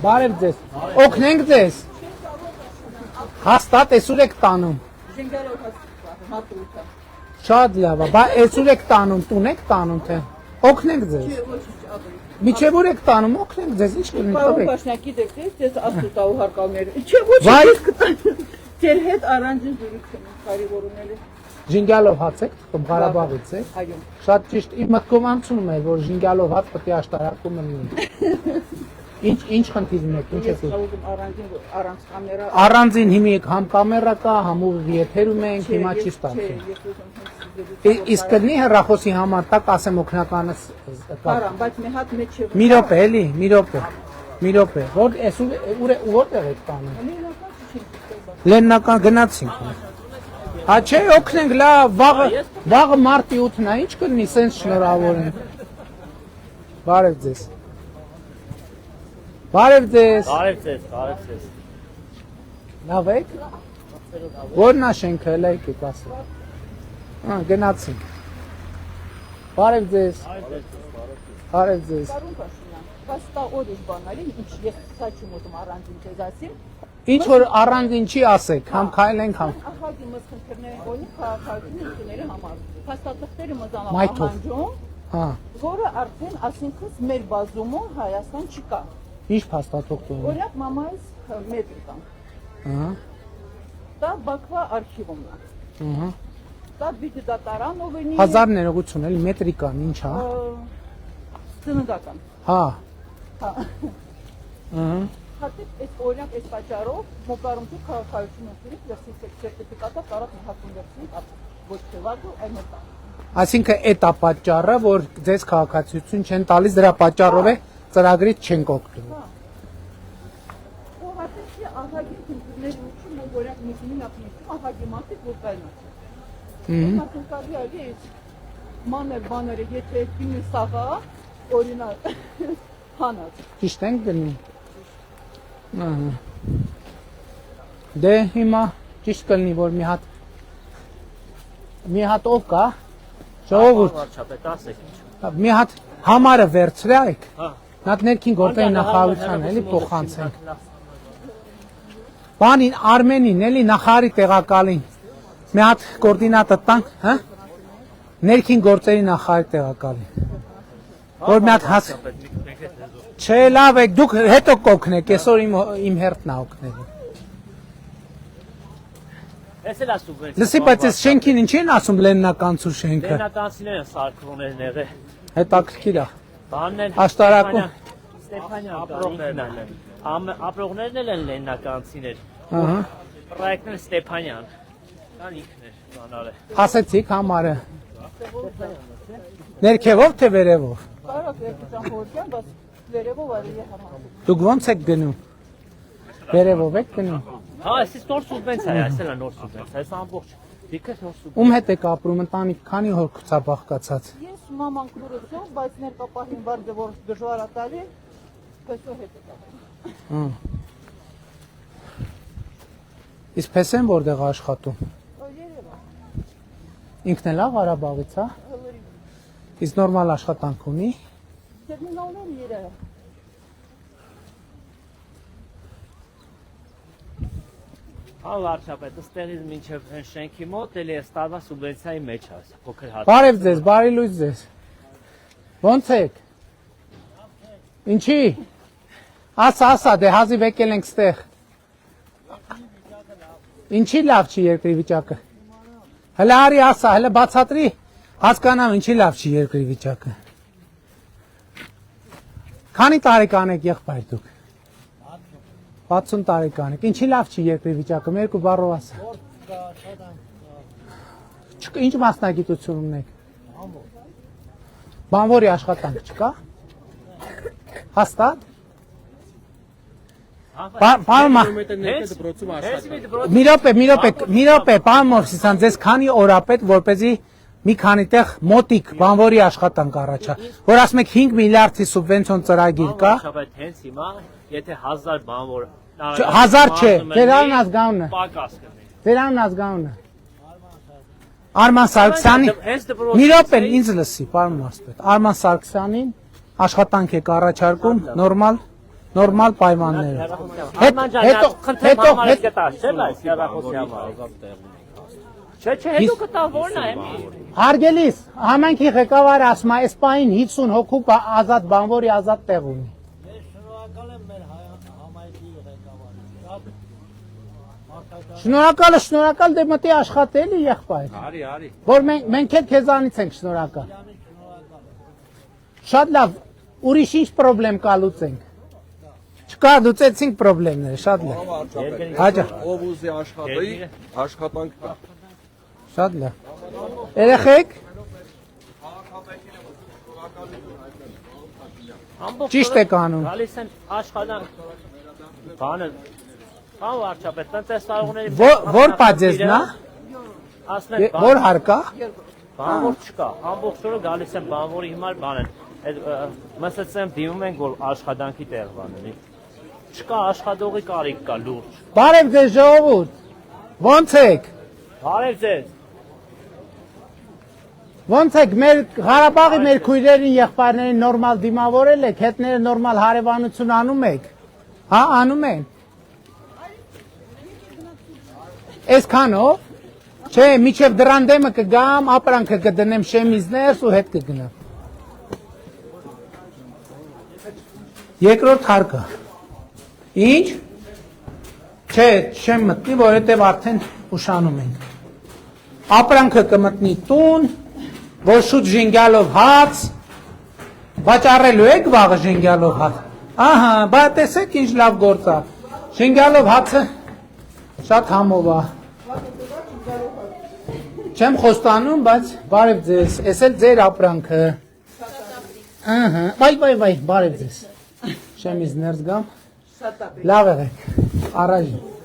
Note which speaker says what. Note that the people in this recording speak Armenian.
Speaker 1: Բարև ձեզ։ Օգնենք ձեզ։ Հաստատ էսուր եք տանում։ Շատ լավ, բա էսուր եք տանում, տուն եք տանում թե։ Օգնենք ձեզ։ Միջև որ եք տանում, օգնենք ձեզ, ինչ կլինի տվեք։
Speaker 2: Պարոն Պաշնակի դեպքից ձեզ աստուտաու հարկալներ։ Չէ, ոչ կտան։ Ձեր հետ առանձին զրույց եմ կարևորունել։
Speaker 1: Ժինգալով հաց եք, Ղարաբաղից եք։
Speaker 2: Այո։
Speaker 1: Շատ ճիշտ, իմ մտքով անցնում է, որ ժինգալով հաց պետք է աշտարակում լինի։ Ինչ խնդիր ունեք, ինչ եք
Speaker 2: ուզում առանց կամերա։
Speaker 1: Առանձին հիմի համ կամերա կա, համ ուղիղ եթերում ենք, հիմա չի ստացվում։ Իսկ կլինի հեռախոսի համար տակ ասեմ օգնականս
Speaker 2: Կարամ, բայց մի հատ մեջ չէ։
Speaker 1: Մի րոպե, էլի, մի րոպե։ Որ էս որտեղ եք տանում։ Լեննական գնացինք։ Հա չէ, օգնենք, լավ, վաղը մարտի 8-ն է, ինչ կլինի, սենց շնորհավոր եմ։ Բարև ձեզ։ Բարև ձեզ։ Լավ եք։ Որն է շենքը, էլ եկեք ասել։ Գնացինք։ Բարև ձեզ։ Բարև ձեզ։
Speaker 2: Պարոն Պաշնյան, բայց տա օրիշ բանալին, ինչ ես սա չեմ ուզում առանձին ձեզ ասիմ։
Speaker 1: Ինչ որ առանձին չի ասեք, համ քայլենք, համ։
Speaker 2: Ախագի մս խնդիրների օրի քաղաքացիների ինքների համար։ Փաստաթղթերը մզանալ
Speaker 1: Մայթով։
Speaker 2: պահանջում,
Speaker 1: Հա։
Speaker 2: որը արդեն ասինքն մեր բազումում Հայաստան չկա։
Speaker 1: Ինչ փաստաթղթ ունի։
Speaker 2: Օրինակ մամայից մետրիկան։
Speaker 1: Ահա։
Speaker 2: Դա Բաքվա արխիվումն է։
Speaker 1: Ահա։
Speaker 2: Դա Բիդդատարան ովենի։
Speaker 1: 1000 ներողություն, էլի մետրիկան ինչ է։
Speaker 2: Ծննդական։
Speaker 1: Հա։
Speaker 2: Հա։
Speaker 1: Ահա։
Speaker 2: Հատիկ այս օրինակ այս պատճառով մոկարումքի քաղաքացիություն ունի դերսի սերտիֆիկատը կարող հատուն դերսի ոչ թե վարդու այլ մտա։
Speaker 1: Այսինքն այդ է պատճառը, որ ձեզ քաղաքացիություն չեն տալիս, դրա պատճառով է ծրագրից չենք օգտվում։
Speaker 2: Ու հատիկ ահագի քննիների ուշում օրինակ մեկին ապնի ահագի մասի որ կայնացի։ Մասնակցի այլի մաներ եթե քինի սաղա օրինակ հանած։
Speaker 1: Ճիշտ ենք գնում։ Դե հիմա ճիշտ կլինի, որ մի հատ ով կա, ժողովուրդ, մի հատ համարը վերցրեք, նատ ներքին գործերի նախարարության էլի փոխանցենք, բանին Արմենին էլի նախարարի տեղակալին, մի հատ կորդինատը տանք, ներքին գործերի նախարարի տեղակալին, որ մի հատ հաս Չէ, լավ եք, դուք հետո կօգնեք, այսօր իմ հերթն է օգնելու։ Լսի, բայց այս շենքին ինչ են ասում լեննականցու շենքը։
Speaker 3: Լեննականցիները սարքողներն եղե։
Speaker 1: Հետաքրքիր է։
Speaker 3: Բանն
Speaker 1: Աշտարակում։
Speaker 3: Ստեփանյան ապրողներն էլ են լեննականցիներ։
Speaker 1: Ահա։
Speaker 3: Պրոյեկտն Ստեփանյան։ Կան ինքն էր բանալը։
Speaker 1: Ասեցիք համարը։ Ներքևով թե վերևով։
Speaker 2: Կարող եք ճամփորդյան, բայց վերևով արի հարհան։
Speaker 1: Դուք ո՞նց եք գնում։ Վերևով եք գնում։
Speaker 3: Հա, այսպես նոր սուբվենցիա է, այսօր է նոր սուբվենցիա, այս ամբողջ դիքը նոր սուբվենցիա։
Speaker 1: Ում հետ եք ապրում, ընտանիք քանի հոր ցաբաղկացած։
Speaker 2: Ես մաման քուրոցով, բայց ներկապահին բարձ որ դժվար է տալի, պես հետ է տալի։
Speaker 1: Իսկ փեսեն որտեղ աշխատում։
Speaker 2: Երևան։
Speaker 1: Ինքն էլ է Ղարաբաղից, հա։ Իսկ նորմալ աշխատանք ունի։
Speaker 2: Տերմինալներ երևան։
Speaker 3: Հա, վարչապետ, ստեղից մինչև շենքի մոտ էլի այս տարվա սուբվենցիայի մեջ է, փոքր հատ։
Speaker 1: Բարև ձեզ, բարի լույս ձեզ։ Ո՞նց եք։ Ինչի։ Ասա, դե հազիվ եկել ենք ստեղ։ Ինչի լավ չի երկրի վիճակը։ Հələ արի ասա, հələ բացատրի, հասկանամ ինչի լավ չի երկրի վիճակը։ Քանի տարեկան եք եղբայր դուք։ 60 տարեկան եք։ Ինչի լավ չի երկրի վիճակը, մեր երկու բառով ասա։ Ինչ մասնագիտություն ունեք։ Բանվորի աշխատանք չկա։ Հաստատ։ Մի րոպե, պարոն Մովսիսյան, ձեզ քանի օր է պետք, որպեսզի մի քանի տեղ մոտիկ բանվորի աշխատանք առաջա, որ ասում եք 5 միլիարդի սուբվենցիոն ծրագիր կա։
Speaker 3: Հենց հիմա, եթե 1000 բանվոր
Speaker 1: 1000 չէ, ձեր անուն ազգանունը։ Ձեր անուն ազգանունը։ Արման Սարգսյանի։ Մի րոպե, ինձ լսի, պարոն Մարսպետ։ Արման Սարգսյանին աշխատանք եք առաջարկում, նորմալ։ նորմալ պայմաններով։
Speaker 3: Արման ջան, խնդրեմ համարես կտաս, չէ՞ այս հեռախոսի համար։ Չէ, հետո կտա որն է։
Speaker 1: Հարգելիս, համայնքի ղեկավարը ասում է, այս պահին 50 հոգու ազատ բանվորի ազատ տեղ ունի։ Շնորհակալ դե մտի աշխատելի եղբայր։
Speaker 3: Արի։
Speaker 1: Որ մենք էլ քեզանից ենք շնորհակալ։ Շատ լավ, ուրիշ ինչ պրոբլեմ կա լուծենք։ Չկա, լուծեցինք պրոբլեմները, շատ լավ։ Հաջող։
Speaker 4: Ով ուզի աշխատի, աշխատանք կա։
Speaker 1: Շատ լավ։ Երեխեք, ճիշտ եք անում։
Speaker 3: Գալիս են աշխատանք։ Բանը Ահա արչապետ, տնտեսվարողների
Speaker 1: Որ պատժեսնա,
Speaker 3: ասնեք
Speaker 1: որ հարկա։
Speaker 3: բանվոր չկա, ամբողջ օրը գալիս են բանվորի հիմար բան են։ Այդ մսացեմ դիմում ենք որ աշխատանքի տեղ բանելի։ Չկա աշխատողի կարիք կա լուրջ։
Speaker 1: Բարև ձեզ ժողովուրդ։ Ոնց եք։
Speaker 3: Բարև ձեզ։
Speaker 1: Ոնց եք մեր Ղարաբաղի մեր քույրերին, եղբայրներին նորմալ դիմավորել եք, հետները նորմալ հարևանություն անում եք։ Հա, անում են։ Այսքանով, չէ, միջև դրան դեմը կգամ, ապրանքը կդնեմ շեմիզներս ու հետ կգնամ։ Երկրորդ հարկը։ Ինչ։ Չէ, չեմ մտնի, որովհետև արդեն ուշանում ենք։ Ապրանքը կմտնի տուն, որ շուտ ժենգյալով հաց, վաճառելու եք վաղը ժենգյալով հաց։ Ահա, բա տեսեք ինչ լավ գործ է։ Ժենգյալով հացը շատ համով է։ Չեմ խոստանում, բայց բարև ձեզ, ես էլ ձեր ապրանքը։ Ահա, վայ, բարև ձեզ։ Շեմիզ ներս գամ։ Լավ եղեք, առաջ։